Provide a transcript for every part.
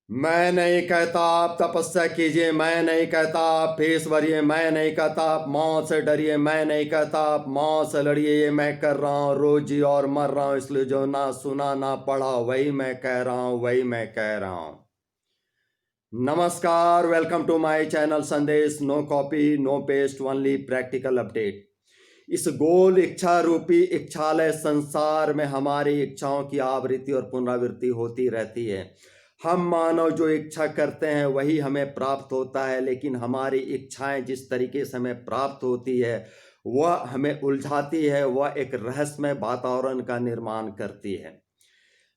मैं नहीं कहता आप तपस्या कीजिए, मैं नहीं कहता आप फीस भरिए, मैं नहीं कहता आप मौत से डरिए, मैं नहीं कहता आप मौत से लड़िए। ये मैं कर रहा हूँ रोज जी और मर रहा हूँ, इसलिए जो ना सुना ना पढ़ा वही मैं कह रहा हूँ, वही मैं कह रहा हूँ। नमस्कार, welcome to my channel Sandesh. No copy no paste, only practical update. इस गोल इच्छा रूपी इच्छालय संसार में हमारी इच्छाओं की आवृत्ति और पुनरावृत्ति होती रहती है। हम मानव जो इच्छा करते हैं वही हमें प्राप्त होता है, लेकिन हमारी इच्छाएं जिस तरीके से हमें प्राप्त होती है वह हमें उलझाती है, वह एक रहस्यमय वातावरण का निर्माण करती है।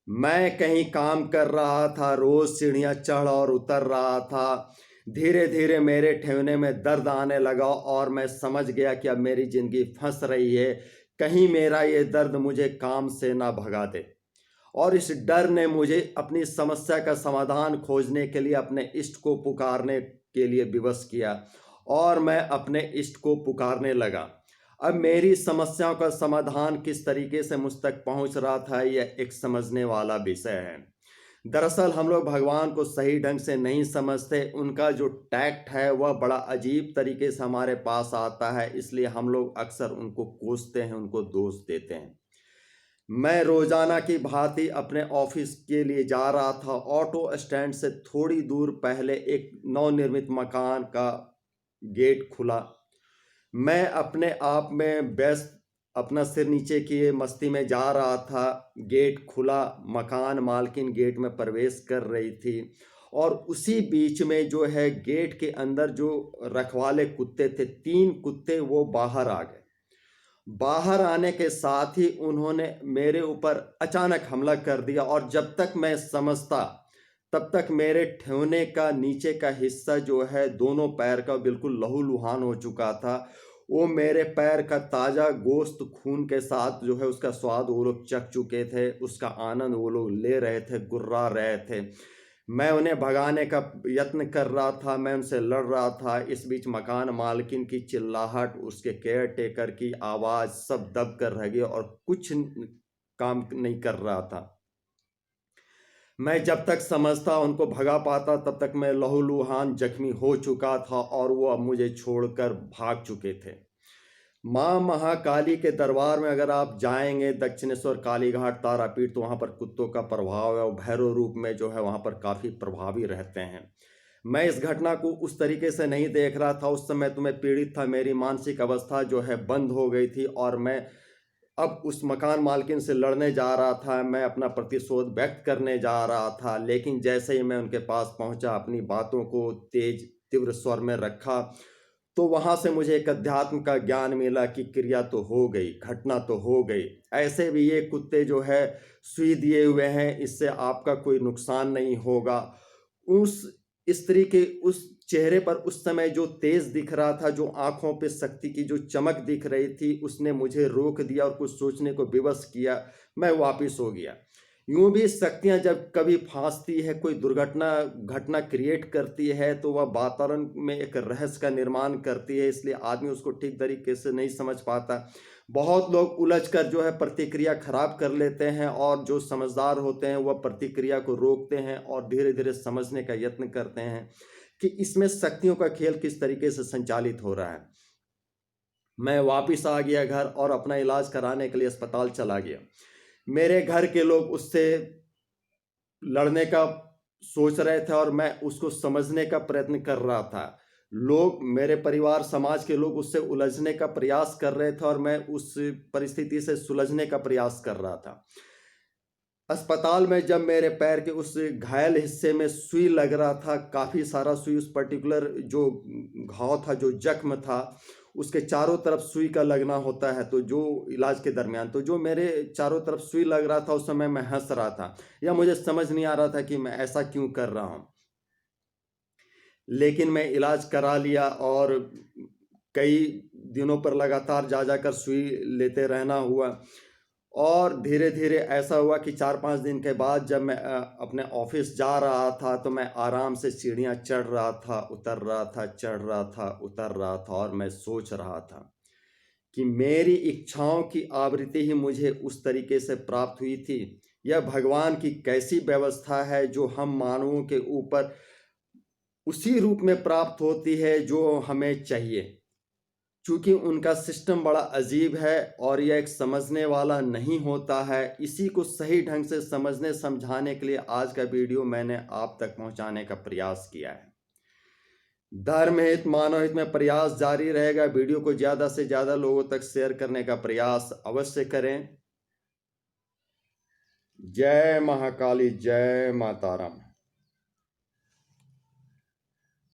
मैं कहीं काम कर रहा था, रोज सीढ़ियां चढ़ और उतर रहा था। धीरे धीरे मेरे ठेवने में दर्द आने लगा और मैं समझ गया कि अब मेरी जिंदगी फंस रही है। कहीं मेरा ये दर्द मुझे काम से ना भगा दे। और इस डर ने मुझे अपनी समस्या का समाधान खोजने के लिए अपने इष्ट को पुकारने के लिए विवश किया और मैं अपने इष्ट को पुकारने लगा। अब मेरी समस्याओं का समाधान किस तरीके से मुझ तक पहुंच रहा था, यह एक समझने वाला विषय है। दरअसल हम लोग भगवान को सही ढंग से नहीं समझते। उनका जो टैक्ट है वह बड़ा अजीब तरीके से हमारे पास आता है, इसलिए हम लोग अक्सर उनको कोसते हैं, उनको दोष देते हैं। मैं रोजाना की भांति अपने ऑफिस के लिए जा रहा था। ऑटो स्टैंड से थोड़ी दूर पहले एक नवनिर्मित मकान का गेट खुला। मैं अपने आप में व्यस्त, अपना सिर नीचे किए मस्ती में जा रहा था। गेट खुला, मकान मालकिन गेट में प्रवेश कर रही थी और उसी बीच में जो है गेट के अंदर जो रखवाले कुत्ते थे, 3 कुत्ते, वो बाहर आ गए। बाहर आने के साथ ही उन्होंने मेरे ऊपर अचानक हमला कर दिया और जब तक मैं समझता तब तक मेरे ठेवने का नीचे का हिस्सा जो है, दोनों पैर का बिल्कुल लहूलुहान हो चुका था। वो मेरे पैर का ताज़ा गोश्त खून के साथ जो है उसका स्वाद वो लोग चख चुके थे, उसका आनंद वो लोग ले रहे थे, गुर्रा रहे थे। मैं उन्हें भगाने का यत्न कर रहा था, मैं उनसे लड़ रहा था। इस बीच मकान मालकिन की चिल्लाहट, उसके केयर टेकर की आवाज़ सब दब कर रह गई और कुछ काम नहीं कर रहा था। मैं जब तक समझता उनको भगा पाता तब तक मैं लहूलुहान जख्मी हो चुका था और वो अब मुझे छोड़कर भाग चुके थे। माँ महाकाली के दरबार में अगर आप जाएंगे, दक्षिणेश्वर, कालीघाट, तारापीठ, तो वहाँ पर कुत्तों का प्रभाव है और भैरव रूप में जो है वहाँ पर काफ़ी प्रभावी रहते हैं। मैं इस घटना को उस तरीके से नहीं देख रहा था। उस समय तो मैं पीड़ित था, मेरी मानसिक अवस्था जो है बंद हो गई थी और मैं अब उस मकान मालकिन से लड़ने जा रहा था। मैं अपना प्रतिशोध व्यक्त करने जा रहा था, लेकिन जैसे ही मैं उनके पास पहुंचा, अपनी बातों को तेज तीव्र स्वर में रखा, तो वहां से मुझे एक अध्यात्म का ज्ञान मिला कि क्रिया तो हो गई, घटना तो हो गई। ऐसे भी ये कुत्ते जो है सुई दिए हुए हैं, इससे आपका कोई नुकसान नहीं होगा। उस स्त्री के उस चेहरे पर उस समय जो तेज दिख रहा था, जो आंखों पे शक्ति की जो चमक दिख रही थी, उसने मुझे रोक दिया और कुछ सोचने को विवश किया। मैं वापिस हो गया। यूं भी शक्तियां जब कभी फांसती है, कोई दुर्घटना घटना क्रिएट करती है, तो वह वातावरण में एक रहस्य का निर्माण करती है, इसलिए आदमी उसको ठीक तरीके से नहीं समझ पाता। बहुत लोग उलझकर जो है प्रतिक्रिया खराब कर लेते हैं और जो समझदार होते हैं वह प्रतिक्रिया को रोकते हैं और धीरे धीरे समझने का यत्न करते हैं कि इसमें शक्तियों का खेल किस तरीके से संचालित हो रहा है। मैं वापिस आ गया घर और अपना इलाज कराने के लिए अस्पताल चला गया। मेरे घर के लोग उससे लड़ने का सोच रहे थे और मैं उसको समझने का प्रयत्न कर रहा था। लोग, मेरे परिवार समाज के लोग उससे उलझने का प्रयास कर रहे थे और मैं उस परिस्थिति से सुलझने का प्रयास कर रहा था। अस्पताल में जब मेरे पैर के उस घायल हिस्से में सुई लग रहा था, काफ़ी सारा सुई, उस पर्टिकुलर जो घाव था, जो जख्म था, उसके चारों तरफ सुई का लगना होता है, तो जो इलाज के दरमियान, तो जो मेरे चारों तरफ सुई लग रहा था उस समय मैं हंस रहा था या मुझे समझ नहीं आ रहा था कि मैं ऐसा क्यों कर रहा हूँ। लेकिन मैं इलाज करा लिया और कई दिनों पर लगातार जा जाकर सुई लेते रहना हुआ और धीरे धीरे ऐसा हुआ कि 4-5 दिन के बाद जब मैं अपने ऑफिस जा रहा था, तो मैं आराम से सीढ़ियाँ चढ़ रहा था, उतर रहा था, चढ़ रहा था, उतर रहा था और मैं सोच रहा था कि मेरी इच्छाओं की आवृत्ति ही मुझे उस तरीके से प्राप्त हुई थी यह भगवान की कैसी व्यवस्था है जो हम मानवों के ऊपर उसी रूप में प्राप्त होती है जो हमें चाहिए। चूंकि उनका सिस्टम बड़ा अजीब है और यह एक समझने वाला नहीं होता है, इसी को सही ढंग से समझने समझाने के लिए आज का वीडियो मैंने आप तक पहुंचाने का प्रयास किया है। धर्म हित मानव हित में प्रयास जारी रहेगा। वीडियो को ज़्यादा से ज़्यादा लोगों तक शेयर करने का प्रयास अवश्य करें। जय महाकाली, जय माता राम।